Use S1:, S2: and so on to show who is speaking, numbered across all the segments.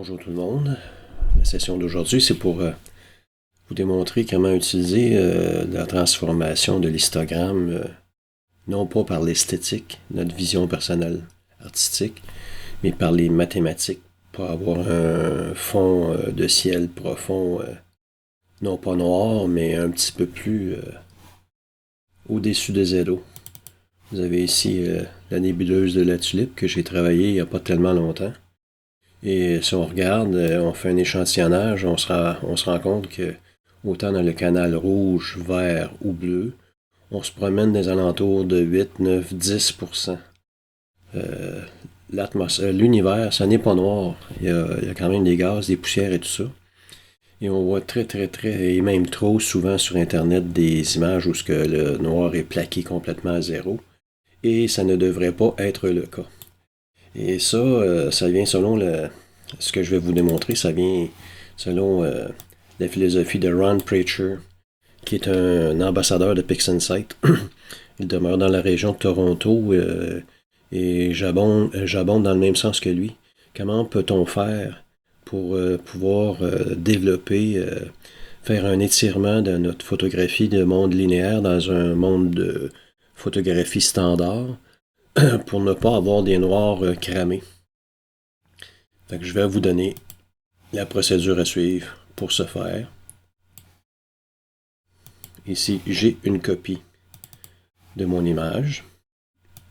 S1: Bonjour tout le monde. La session d'aujourd'hui, c'est pour vous démontrer comment utiliser la transformation de l'histogramme, non pas par l'esthétique, notre vision personnelle artistique, mais par les mathématiques, pour avoir un fond de ciel profond, non pas noir, mais un petit peu plus au-dessus de zéro. Vous avez ici la nébuleuse de la tulipe que j'ai travaillée il n'y a pas tellement longtemps. Et si on regarde, on fait un échantillonnage, on se rend compte que autant dans le canal rouge, vert ou bleu, on se promène des alentours de 8, 9, 10%. L'univers, ça n'est pas noir. Il y a quand même des gaz, des poussières et tout ça. Et on voit très, très, très, et même trop souvent sur Internet des images où ce que le noir est plaqué complètement à zéro. Et ça ne devrait pas être le cas. Et ça, ça vient selon ce que je vais vous démontrer, ça vient selon la philosophie de Ron Preacher, qui est un ambassadeur de PixInsight. Il demeure dans la région de Toronto et j'abonde dans le même sens que lui. Comment peut-on faire pour pouvoir développer, faire un étirement de notre photographie de monde linéaire dans un monde de photographie standard pour ne pas avoir des noirs cramés. Fait que je vais vous donner la procédure à suivre pour ce faire. Ici, j'ai une copie de mon image.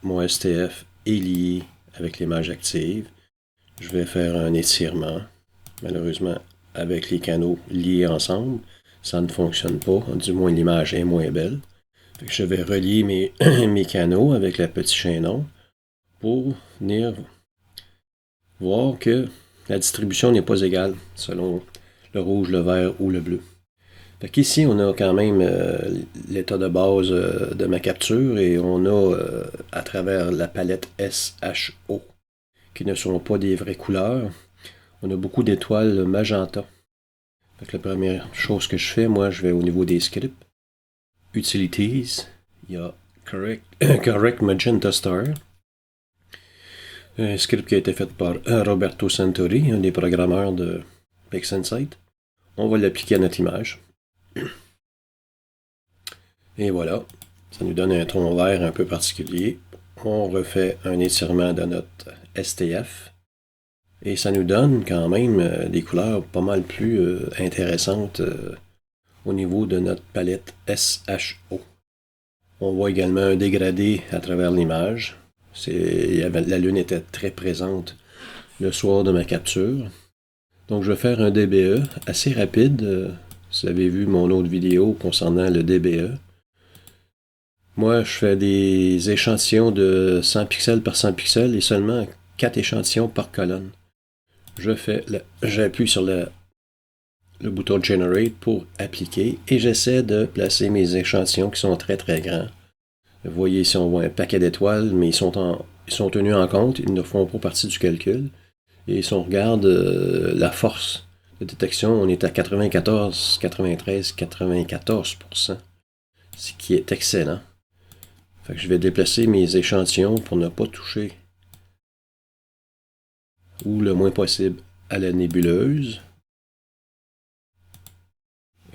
S1: Mon STF est lié avec l'image active. Je vais faire un étirement. Malheureusement, avec les canaux liés ensemble, ça ne fonctionne pas. Du moins, l'image est moins belle. Fait que je vais relier mes canaux avec le petit chaînon pour venir voir que la distribution n'est pas égale selon le rouge, le vert ou le bleu. Fait qu'ici, on a quand même l'état de base de ma capture et on a à travers la palette SHO, qui ne sont pas des vraies couleurs, on a beaucoup d'étoiles magenta. Fait que la première chose que je fais, moi, je vais au niveau des scripts. Utilities, il y a Correct Magenta Star. Un script qui a été fait par Roberto Santori, un des programmeurs de PixInsight. On va l'appliquer à notre image. Et voilà, ça nous donne un ton vert un peu particulier. On refait un étirement de notre STF. Et ça nous donne quand même des couleurs pas mal plus intéressantes au niveau de notre palette SHO. On voit également un dégradé à travers l'image. La lune était très présente le soir de ma capture. Donc je vais faire un DBE assez rapide. Vous avez vu mon autre vidéo concernant le DBE. Moi, je fais des échantillons de 100 pixels par 100 pixels et seulement 4 échantillons par colonne. J'appuie sur le bouton Generate pour appliquer et j'essaie de placer mes échantillons qui sont très très grands. Vous voyez ici, on voit un paquet d'étoiles, mais ils sont tenus en compte, ils ne font pas partie du calcul. Et si on regarde la force de détection, on est à 94, 93, 94%, ce qui est excellent. Fait que je vais déplacer mes échantillons pour ne pas toucher ou le moins possible à la nébuleuse.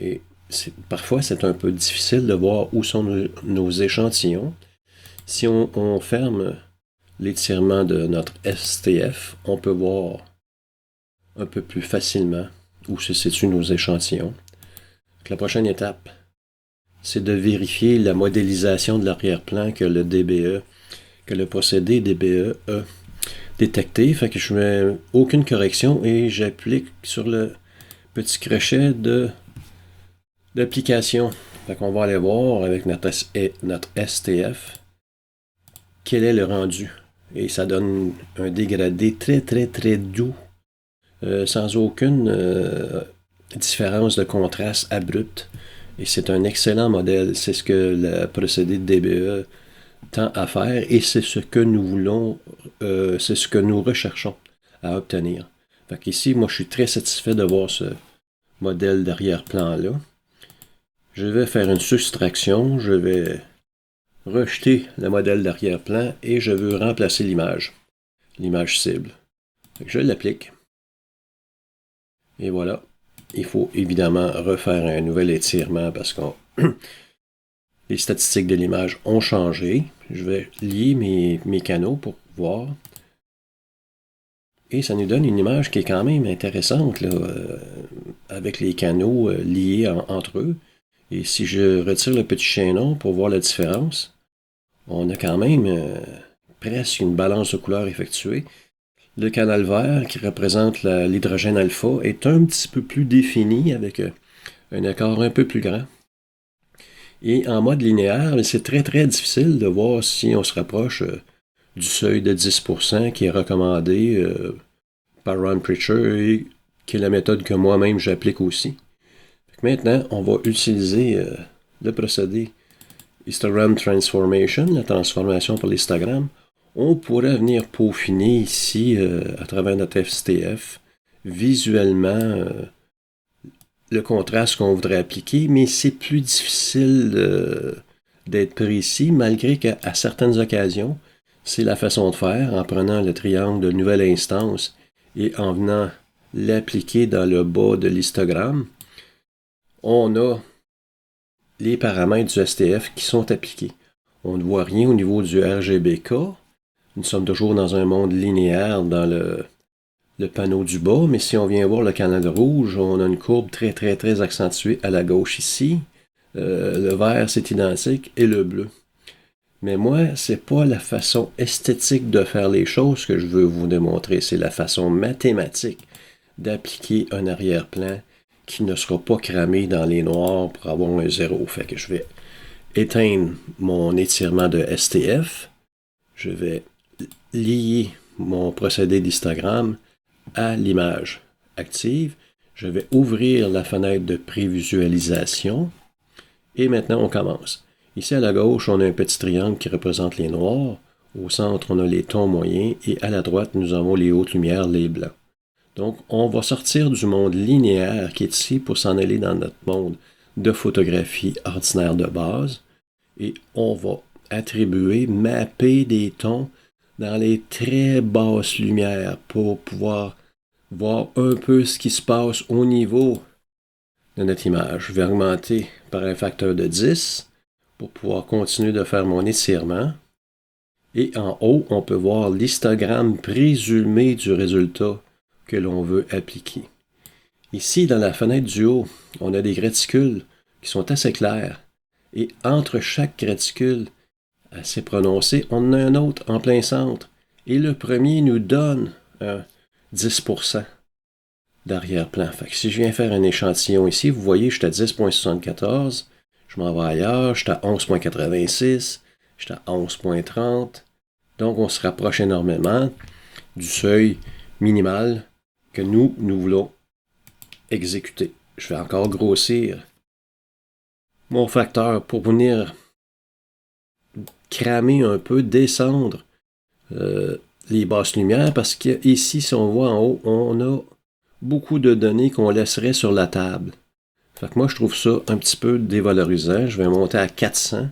S1: Et parfois, c'est un peu difficile de voir où sont nos échantillons. Si on ferme l'étirement de notre STF, on peut voir un peu plus facilement où se situent nos échantillons. Donc, la prochaine étape, c'est de vérifier la modélisation de l'arrière-plan que le procédé DBE a détecté. Fait que je mets aucune correction et j'applique sur le petit crochet d'application. Fait qu'on va aller voir avec notre STF quel est le rendu. Et ça donne un dégradé très très très doux, sans aucune différence de contraste abrupt. Et c'est un excellent modèle. C'est ce que le procédé de DBE tend à faire et c'est ce que nous voulons, c'est ce que nous recherchons à obtenir. Fait qu'ici, moi, je suis très satisfait de voir ce modèle d'arrière-plan-là. Je vais faire une soustraction, je vais rejeter le modèle d'arrière-plan et je veux remplacer l'image cible. Fait que je l'applique. Et voilà. Il faut évidemment refaire un nouvel étirement parce que les statistiques de l'image ont changé. Je vais lier mes canaux pour voir. Et ça nous donne une image qui est quand même intéressante, là, avec les canaux liés entre eux. Et si je retire le petit chaînon pour voir la différence, on a quand même presque une balance de couleurs effectuée. Le canal vert, qui représente l'hydrogène alpha, est un petit peu plus défini, avec un écart un peu plus grand. Et en mode linéaire, c'est très très difficile de voir si on se rapproche du seuil de 10% qui est recommandé par Ron Pritchard et qui est la méthode que moi-même j'applique aussi. Maintenant, on va utiliser le procédé Histogram Transformation, la transformation pour l'histogramme. On pourrait venir peaufiner ici, à travers notre FSTF, visuellement le contraste qu'on voudrait appliquer, mais c'est plus difficile d'être précis, malgré qu'à certaines occasions, c'est la façon de faire, en prenant le triangle de nouvelle instance et en venant l'appliquer dans le bas de l'histogramme. On a les paramètres du STF qui sont appliqués. On ne voit rien au niveau du RGBK. Nous sommes toujours dans un monde linéaire dans le panneau du bas, mais si on vient voir le canal rouge, on a une courbe très très très accentuée à la gauche ici. Le vert, c'est identique, et le bleu. Mais moi, c'est pas la façon esthétique de faire les choses que je veux vous démontrer, c'est la façon mathématique d'appliquer un arrière-plan qui ne sera pas cramé dans les noirs pour avoir un zéro. Fait que je vais éteindre mon étirement de STF. Je vais lier mon procédé d'histogramme à l'image active. Je vais ouvrir la fenêtre de prévisualisation. Et maintenant, on commence. Ici, à la gauche, on a un petit triangle qui représente les noirs. Au centre, on a les tons moyens. Et à la droite, nous avons les hautes lumières, les blancs. Donc, on va sortir du monde linéaire qui est ici pour s'en aller dans notre monde de photographie ordinaire de base. Et on va attribuer, mapper des tons dans les très basses lumières pour pouvoir voir un peu ce qui se passe au niveau de notre image. Je vais augmenter par un facteur de 10 pour pouvoir continuer de faire mon étirement. Et en haut, on peut voir l'histogramme présumé du résultat que l'on veut appliquer. Ici, dans la fenêtre du haut, on a des graticules qui sont assez clairs. Et entre chaque graticule assez prononcé, on en a un autre en plein centre. Et le premier nous donne un 10% d'arrière-plan. Fait que si je viens faire un échantillon ici, vous voyez, je suis à 10.74, je m'en vais ailleurs, je suis à 11.86, je suis à 11.30. Donc, on se rapproche énormément du seuil minimal que nous voulons exécuter. Je vais encore grossir mon facteur pour venir cramer un peu, descendre les basses lumières, parce qu'ici, si on voit en haut, on a beaucoup de données qu'on laisserait sur la table. Fait que moi, je trouve ça un petit peu dévalorisant. Je vais monter à 400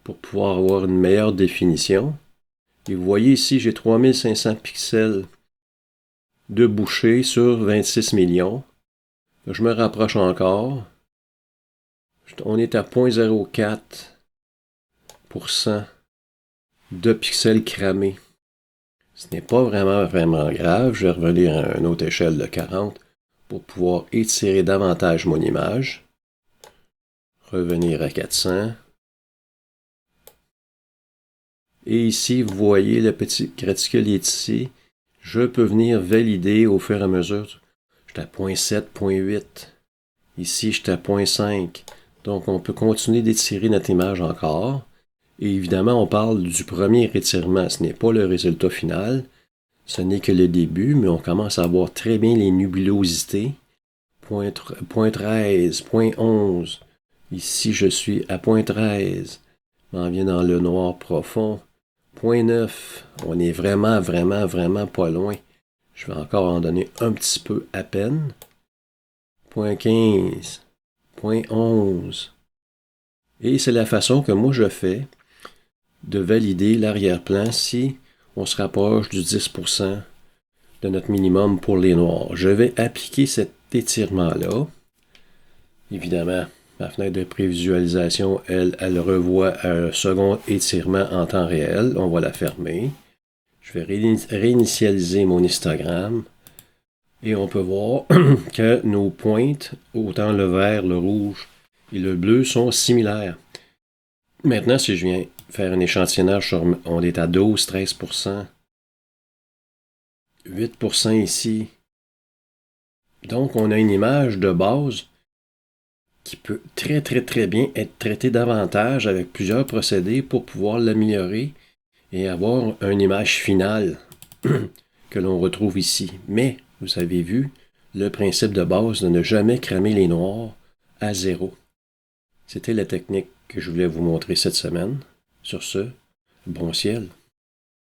S1: pour pouvoir avoir une meilleure définition. Et vous voyez ici, j'ai 3500 pixels de bouchée sur 26 millions. Je me rapproche encore. On est à 0.04% de pixels cramés. Ce n'est pas vraiment grave. Je vais revenir à une autre échelle de 40 pour pouvoir étirer davantage mon image. Revenir à 400. Et ici, vous voyez, le petit graticule est ici. Je peux venir valider au fur et à mesure. J'étais à 0.7, 0.8. Ici, j'étais à 0.5. Donc, on peut continuer d'étirer notre image encore. Et évidemment, on parle du premier étirement. Ce n'est pas le résultat final. Ce n'est que le début, mais on commence à voir très bien les nubulosités. 0.13, 0.11. Ici, je suis à 0.13. On vient dans le noir profond. 0.9. On est vraiment pas loin. Je vais encore en donner un petit peu à peine. 0.15. 0.11. Et c'est la façon que moi je fais de valider l'arrière-plan si on se rapproche du 10% de notre minimum pour les noirs. Je vais appliquer cette étirement-là. Évidemment, la fenêtre de prévisualisation, elle revoit un second étirement en temps réel. On va la fermer. Je vais réinitialiser mon histogramme. Et on peut voir que nos pointes, autant le vert, le rouge et le bleu, sont similaires. Maintenant, si je viens faire un échantillonnage, on est à 12, 13%, 8% ici. Donc, on a une image de base qui peut très, très, très bien être traitée davantage avec plusieurs procédés pour pouvoir l'améliorer et avoir une image finale que l'on retrouve ici. Mais, vous avez vu, le principe de base de ne jamais cramer les noirs à zéro. C'était la technique que je voulais vous montrer cette semaine. Sur ce, bon ciel.